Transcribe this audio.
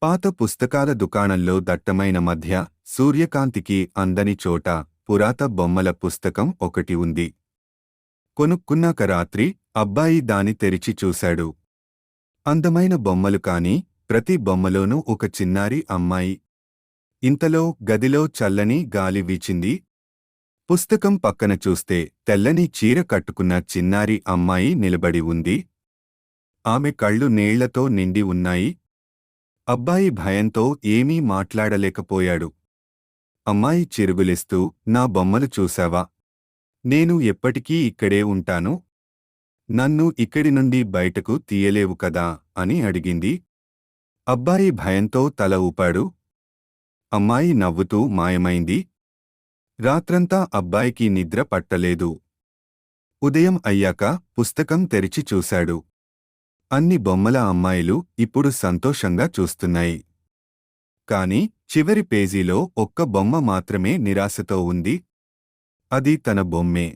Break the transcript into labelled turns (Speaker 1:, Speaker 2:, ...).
Speaker 1: పాత పుస్తకాల దుకాణంలో దట్టమైన మధ్య సూర్యకాంతికి అందని చోట పురాత బొమ్మల పుస్తకం ఒకటి ఉంది. కొనుక్కున్నాక రాత్రి అబ్బాయి దాని తెరిచి చూశాడు. అందమైన బొమ్మలు కాని ప్రతి బొమ్మలోనూ ఒక చిన్నారి అమ్మాయి. ఇంతలో గదిలో చల్లని గాలి వీచింది. పుస్తకం పక్కన చూస్తే తెల్లని చీర కట్టుకున్న చిన్నారి అమ్మాయి నిలబడి ఉంది. ఆమె కళ్ళు నీళ్లతో నిండి ఉన్నాయి. అబ్బాయి భయంతో ఏమీ మాట్లాడలేకపోయాడు. అమ్మాయి చిరుగులిస్తూ, నా బొమ్మలు చూశావా? నేను ఎప్పటికీ ఇక్కడే ఉంటాను. నన్ను ఇక్కడి నుండి బయటకు తీయలేవు కదా అని అడిగింది. అబ్బాయి భయంతో తల ఊపాడు. అమ్మాయి నవ్వుతూ మాయమైంది. రాత్రంతా అబ్బాయికి నిద్ర పట్టలేదు. ఉదయం అయ్యాక పుస్తకం తెరిచి చూశాడు. అన్ని బొమ్మల అమ్మాయిలు ఇప్పుడు సంతోషంగా చూస్తున్నాయి. కాని చివరి పేజీలో ఒక్క బొమ్మ మాత్రమే నిరాశతో ఉంది. అది తన బొమ్మే.